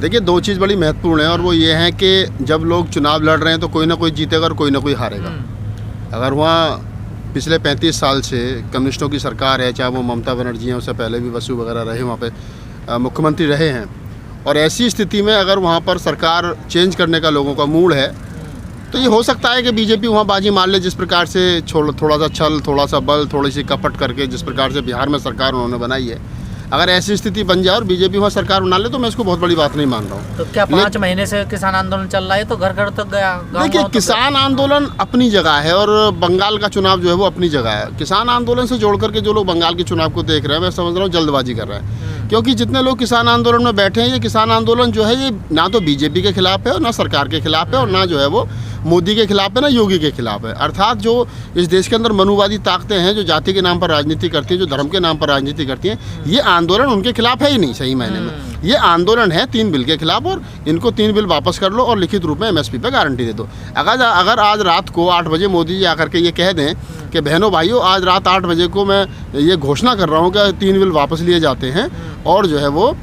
देखिए, दो चीज़ बड़ी महत्वपूर्ण है और वो ये है कि जब लोग चुनाव लड़ रहे हैं तो कोई ना कोई जीतेगा और कोई ना कोई हारेगा। अगर वहाँ पिछले 35 साल से कम्युनिस्टों की सरकार है, चाहे वो ममता बनर्जी हैं, उससे पहले भी बसु वगैरह रहे, वहाँ पे मुख्यमंत्री रहे हैं, और ऐसी स्थिति में अगर वहाँ पर सरकार चेंज करने का लोगों का मूड है तो ये हो सकता है कि बीजेपी वहाँ बाजी मार ले। जिस प्रकार से थोड़ा सा छल, थोड़ा सा बल, थोड़ी सी कपट करके जिस प्रकार से बिहार में सरकार उन्होंने बनाई है, अगर ऐसी स्थिति बन जाए और बीजेपी वहाँ सरकार बना ले तो मैं इसको बहुत बड़ी बात नहीं मान रहा हूँ। तो क्या 5 महीने से किसान आंदोलन चल रहा है तो घर घर तक गया? देखिए, किसान आंदोलन अपनी जगह है और बंगाल का चुनाव जो है वो अपनी जगह है। किसान आंदोलन से जोड़ करके जो लोग बंगाल के चुनाव को देख रहे हैं, मैं समझ रहा हूँ जल्दबाजी कर रहे हैं, क्योंकि जितने लोग किसान आंदोलन में बैठे हैं, ये किसान आंदोलन जो है ये ना तो बीजेपी के खिलाफ है और ना सरकार के खिलाफ है और ना जो है वो मोदी के खिलाफ है, ना योगी के खिलाफ है। अर्थात जो इस देश के अंदर मनुवादी ताकतें हैं, जो जाति के नाम पर राजनीति करती हैं, जो धर्म के नाम पर राजनीति करती हैं, ये आंदोलन उनके खिलाफ है ही नहीं सही मायने में। ये आंदोलन है 3 बिल के खिलाफ और इनको 3 बिल वापस कर लो और लिखित रूप में MSP पे गारंटी दे दो। अगर आज रात को 8 बजे मोदी जी आकर के ये कह दें कि बहनों भाइयों, आज रात 8 बजे को मैं ये घोषणा कर रहा हूँ कि 3 बिल वापस लिए जाते हैं और जो है वो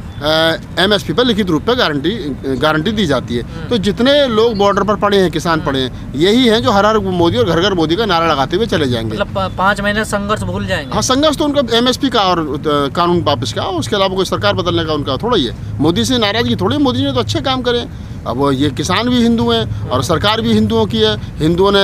MSP पर लिखित रूप पे गारंटी दी जाती है, तो जितने लोग बॉर्डर पर पड़े हैं, किसान पड़े हैं, यही हैं जो हर हर मोदी और घर घर मोदी का नारा लगाते हुए चले जाएंगे। मतलब 5 महीने संघर्ष भूल जाएंगे। हाँ, संघर्ष तो उनका MSP का और कानून वापस का, उसके अलावा कोई सरकार बदलने का उनका थोड़ा ही है। मोदी से नाराजगी थोड़ी, मोदी ने तो अच्छे काम करे। अब ये किसान भी हिंदू हैं और सरकार भी हिंदुओं की है। हिंदुओं ने,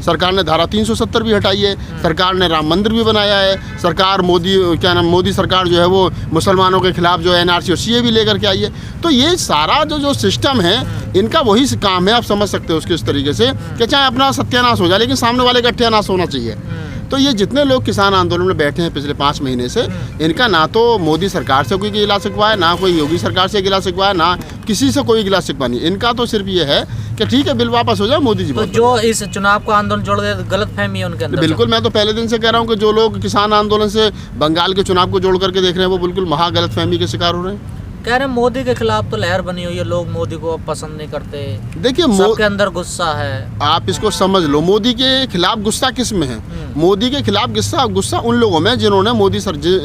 सरकार ने धारा 370 भी हटाई है, सरकार ने राम मंदिर भी बनाया है, सरकार मोदी सरकार जो है वो मुसलमानों के खिलाफ जो NRC और CA भी लेकर के आई है। तो ये सारा जो सिस्टम है, इनका वही काम है। आप समझ सकते हो उसके इस तरीके से कि चाहे अपना सत्यानाश हो जाए लेकिन सामने वाले का अत्यानाश होना चाहिए। तो ये जितने लोग किसान आंदोलन में बैठे हैं पिछले 5 महीने से, इनका ना तो मोदी सरकार से कोई गिला शिकवा है, ना कोई योगी सरकार से गिला शिकवा है, ना किसी से कोई गिला शिकवा नहीं। इनका तो सिर्फ ये है कि ठीक है, बिल वापस हो जाए, मोदी जी। तो जो इस चुनाव को आंदोलन जोड़ दे, गलतफहमी है उनके अंदर। बिल्कुल, मैं तो पहले दिन से कह रहा हूँ कि जो लोग किसान आंदोलन से बंगाल के चुनाव को जोड़ करके देख रहे हैं वो बिल्कुल महा गलतफहमी के शिकार हो रहे हैं। कह रहे हैं मोदी के खिलाफ तो लहर बनी हुई है, लोग मोदी को पसंद नहीं करते। देखिए, सबके अंदर गुस्सा है। आप इसको समझ लो, मोदी के खिलाफ गुस्सा किस में है? मोदी के खिलाफ गुस्सा उन लोगों में जिन्होंने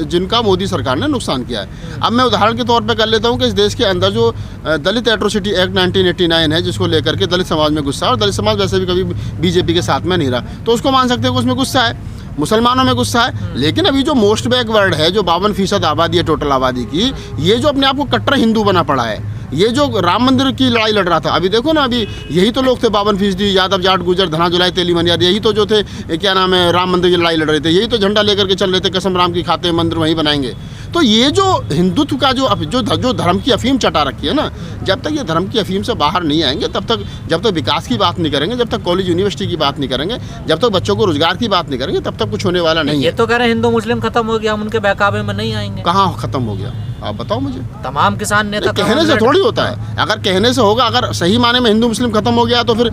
जिनका मोदी सरकार ने नुकसान किया है। अब मैं उदाहरण के तौर पे कर लेता हूँ कि इस देश के अंदर जो दलित एट्रोसिटी एक्ट 1989 है, जिसको लेकर के दलित समाज में गुस्सा है, और दलित समाज वैसे भी कभी बीजेपी के साथ में नहीं रहा, तो उसको मान सकते हैं कि उसमें गुस्सा है। मुसलमानों में गुस्सा है। लेकिन अभी जो मोस्ट बैकवर्ड है, जो 52% आबादी है टोटल आबादी की, ये जो अपने आप को कट्टर हिंदू बना पड़ा है, ये जो राम मंदिर की लड़ाई लड़ रहा था, अभी देखो ना, अभी यही तो लोग थे 52% यादव, जाट, गुजर, धना, जुलाई, तेली, मनियार, यही तो जो थे, क्या नाम है, राम मंदिर की लड़ाई लड़ रहे थे, यही तो झंडा लेकर के चल रहे थे, कसम राम की खाते मंदिर वहीं बनाएंगे। तो ये जो हिंदुत्व का जो धर्म की अफीम चटा रखी है ना, जब तक ये धर्म की अफीम से बाहर नहीं आएंगे, तब तक, जब तक विकास की बात नहीं करेंगे, जब तक कॉलेज यूनिवर्सिटी की बात नहीं करेंगे, जब तक बच्चों को रोजगार की बात नहीं करेंगे, तब तक कुछ होने वाला नहीं है। ये तो कह रहे हैं हिंदू मुस्लिम खत्म हो गया, हम उनके बहकावे में नहीं आएंगे। कहाँ खत्म हो गया, आप बताओ मुझे। तमाम किसान नेता कहने से थोड़ी होता है। अगर कहने से होगा, अगर सही माने में हिंदू मुस्लिम खत्म हो गया तो फिर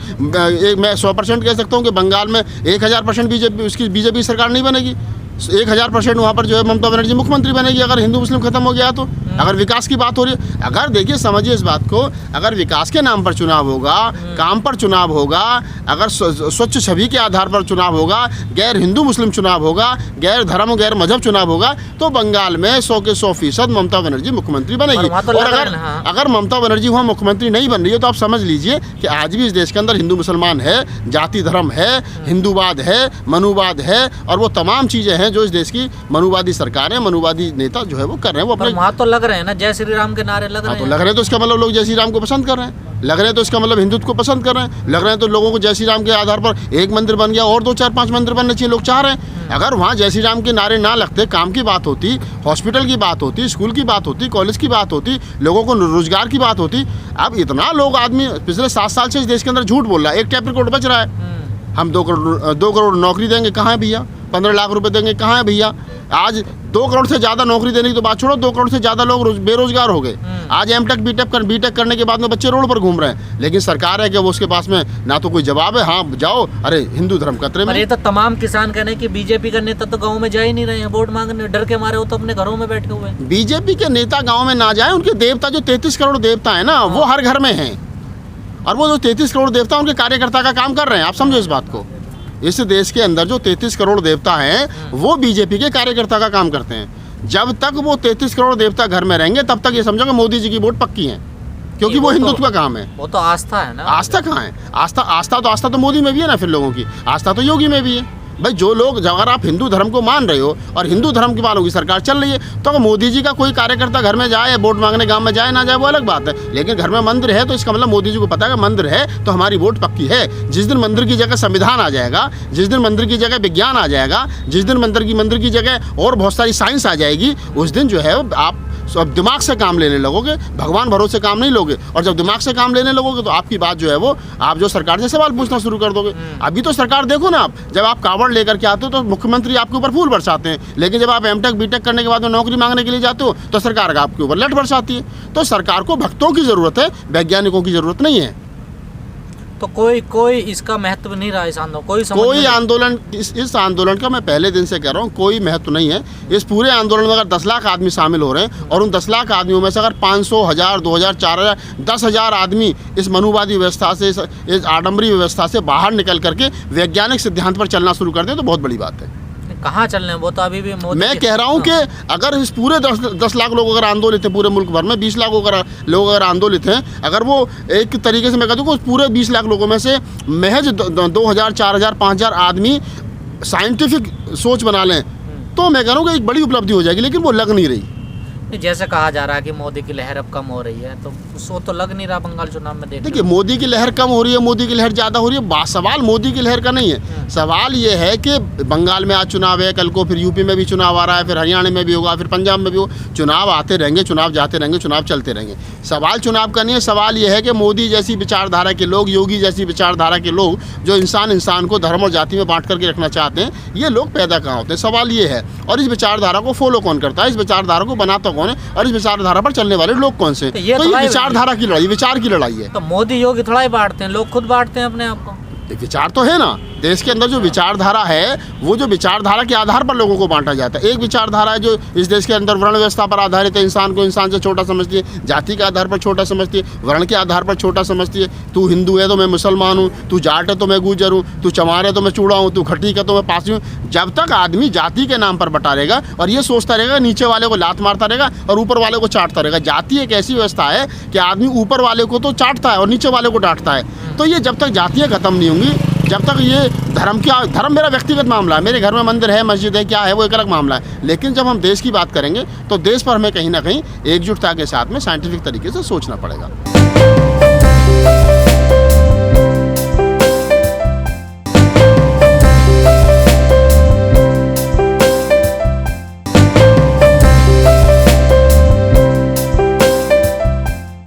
मैं 100% कह सकता हूँ कि बंगाल में 1000% बीजेपी सरकार नहीं बनेगी। 1000% वहाँ पर जो है ममता बनर्जी मुख्यमंत्री बनेगी, अगर हिंदू मुस्लिम खत्म हो गया तो। अगर विकास की बात हो रही है, अगर देखिए, समझिए इस बात को, अगर विकास के नाम पर चुनाव होगा, काम पर चुनाव होगा, अगर स्वच्छ छवि के आधार पर चुनाव होगा, गैर हिंदू मुस्लिम चुनाव होगा, गैर धर्म गैर मजहब चुनाव होगा, तो बंगाल में 100 के 100% ममता बनर्जी मुख्यमंत्री बनेगी। और अगर ममता बनर्जी वहाँ मुख्यमंत्री नहीं बन रही है तो आप समझ लीजिए कि आज भी इस देश के अंदर हिंदू मुसलमान है, जाति धर्म है, हिंदूवाद है, मनुवाद है, और वो तमाम चीज़ें हैं जो इस देश की मनुवादी सरकार है, मनुवादी नेता जो है वो कर रहे हैं। वो अपने वहाँ तो लग रहे हैं ना, जय श्री राम के नारे लग रहे हैं। तो लग रहे हैं तो इसका मतलब लोग जय श्री राम को पसंद कर रहे हैं, लग रहे हैं तो इसका मतलब हिंदुत्व को पसंद कर रहे हैं, लग रहे हैं तो लोगों को जय श्री राम के आधार पर एक मंदिर बन गया और 2, 4, 5 मंदिर बनने चाहिए, लोग चाह रहे हैं। अगर वहाँ जय श्री राम के नारे ना लगते, काम की बात होती, हॉस्पिटल की बात होती, स्कूल की बात होती, कॉलेज की बात होती, लोगों को रोजगार की बात होती। अब इतना लोग आदमी पिछले 7 साल से इस देश के अंदर झूठ बोल रहा है। एक टैप रिकॉर्ड बच रहा है, हम 2 करोड़ नौकरी देंगे, कहाँ है भैया? 15 लाख रुपए देंगे, कहाँ है भैया? आज 2 करोड़ से ज़्यादा नौकरी देने की तो बात छोड़ो, 2 करोड़ से ज़्यादा लोग बेरोजगार हो गए। आज M.Tech बीटेक करने के बाद में बच्चे रोड पर घूम रहे हैं, लेकिन सरकार है कि वो उसके पास में ना तो कोई जवाब है। हाँ जाओ, अरे हिंदू धर्म खतरे में। ये तो तमाम किसान कहने हैं कि बीजेपी का नेता तो गाँव में जा ही नहीं रहे हैं, वोट मांगने, डर के मारे वो तो अपने घरों में बैठे हुए हैं। बीजेपी के नेता गाँव में ना जाए, उनके देवता जो 33 करोड़ देवता है ना, वो हर घर में है, और वो जो 33 करोड़ देवता उनके कार्यकर्ता का काम कर रहे हैं। आप समझो इस बात को, इस देश के अंदर जो 33 करोड़ देवता हैं वो बीजेपी के कार्यकर्ता का काम करते हैं। जब तक वो 33 करोड़ देवता घर में रहेंगे, तब तक ये समझो कि मोदी जी की वोट पक्की है। क्योंकि वो हिंदुत्व का काम है। वो तो आस्था है ना। आस्था कहाँ है? आस्था तो मोदी में भी है ना, फिर लोगों की आस्था तो योगी में भी है। भाई जो लोग, जब अगर आप हिंदू धर्म को मान रहे हो और हिंदू धर्म के वालों की सरकार चल रही है, तो अगर मोदी जी का कोई कार्यकर्ता घर में जाए, वोट मांगने गांव में जाए ना जाए वो अलग बात है, लेकिन घर में मंदिर है तो इसका मतलब मोदी जी को पता है कि मंदिर है तो हमारी वोट पक्की है। जिस दिन मंदिर की जगह संविधान आ जाएगा, जिस दिन मंदिर की जगह विज्ञान आ जाएगा, जिस दिन मंदिर की जगह और बहुत सारी साइंस आ जाएगी, उस दिन जो है आप अब दिमाग से काम लेने लगोगे, भगवान भरोसे काम नहीं लोगे। और जब दिमाग से काम लेने लगोगे तो आपकी बात जो है वो, आप जो सरकार से सवाल पूछना शुरू कर दोगे। अभी तो सरकार देखो ना, आप जब आप कावड़ लेकर के आते हो तो मुख्यमंत्री आपके ऊपर फूल बरसाते हैं, लेकिन जब आप एमटेक बीटेक करने के बाद में नौकरी मांगने के लिए जाते हो तो सरकार आपके ऊपर लठ बरसाती है। तो सरकार को भक्तों की ज़रूरत है, वैज्ञानिकों की ज़रूरत नहीं है। तो कोई इसका महत्व नहीं रहा इस आंदोलन, कोई आंदोलन, इस आंदोलन का मैं पहले दिन से कह रहा हूँ, कोई महत्व नहीं है। इस पूरे आंदोलन में अगर 10 लाख आदमी शामिल हो रहे हैं और उन 10 लाख आदमियों में से अगर 500, 1000, 2000, 4000, 10,000 आदमी इस मनुवादी व्यवस्था से, इस आडम्बरी व्यवस्था से बाहर निकल करके वैज्ञानिक सिद्धांत पर चलना शुरू कर दें तो बहुत बड़ी बात है। कहाँ चलने हैं वो तो अभी भी मैं कह रहा हूँ कि अगर इस पूरे 10 लाख लोग अगर आंदोलित हैं, पूरे मुल्क भर में 20 लाख लोग अगर आंदोलित हैं, अगर वो एक तरीके से मैं कहता हूँ कि पूरे 20 लाख लोगों में से महज 2000, 4000, 5000 आदमी साइंटिफिक सोच बना लें तो मैं कह रहा हूँ कि एक बड़ी उपलब्धि हो जाएगी, लेकिन वो लग नहीं रही। जैसे कहा जा रहा है कि मोदी की लहर अब कम हो रही है, तो वो तो लग नहीं रहा बंगाल चुनाव में। देखिए, मोदी की लहर कम हो रही है, मोदी की लहर ज़्यादा हो रही है, सवाल मोदी की लहर का नहीं है। सवाल ये है कि बंगाल में आज चुनाव है, कल को फिर यूपी में भी चुनाव आ रहा है, फिर हरियाणा में भी होगा, फिर पंजाब में भी हो, चुनाव आते रहेंगे, चुनाव जाते रहेंगे, चुनाव चलते रहेंगे। सवाल चुनाव का नहीं है, सवाल ये है कि मोदी जैसी विचारधारा के लोग, योगी जैसी विचारधारा के लोग, जो इंसान को धर्म और जाति में बांट करके रखना चाहते हैं, ये लोग पैदा कहाँ होते हैं? सवाल ये है। और इस विचारधारा को फॉलो कौन करता है, इस विचारधारा को बनाता कौन है, और इस विचारधारा पर चलने वाले लोग कौन से? तो ये विचारधारा की लड़ाई, विचार की लड़ाई है। तो मोदी योगी थोड़ा ही बांटते हैं, लोग खुद बांटते हैं अपने आप को। विचार तो है ना, देश के अंदर जो विचारधारा है, वो जो विचारधारा के आधार पर लोगों को बांटा जाता है। एक विचारधारा है जो इस देश के अंदर वर्ण व्यवस्था पर आधारित है, इंसान को इंसान से छोटा समझती है, जाति के आधार पर छोटा समझती है, वर्ण के आधार पर छोटा समझती है। तू हिंदू है तो मैं मुसलमान हूँ, तू जाट है तो मैं गुजर हूँ, तू चमार है तो मैं चूड़ा हूँ, तू खटीक है तो मैं पासी हूँ। जब तक आदमी जाति के नाम पर बटा रहेगा और ये सोचता रहेगा, नीचे वाले को लात मारता रहेगा और ऊपर वाले को चाटता रहेगा। जाति एक ऐसी व्यवस्था है कि आदमी ऊपर वाले को तो चाटता है और नीचे वाले को डांटता है। तो ये जब तक जातियाँ खत्म नहीं होंगी, जब तक ये धर्म मेरा व्यक्तिगत मामला है, मेरे घर में मंदिर है, मस्जिद है, क्या है, वो एक अलग मामला है। लेकिन जब हम देश की बात करेंगे तो देश पर हमें कहीं ना कहीं एकजुटता के साथ में साइंटिफिक तरीके से सोचना पड़ेगा।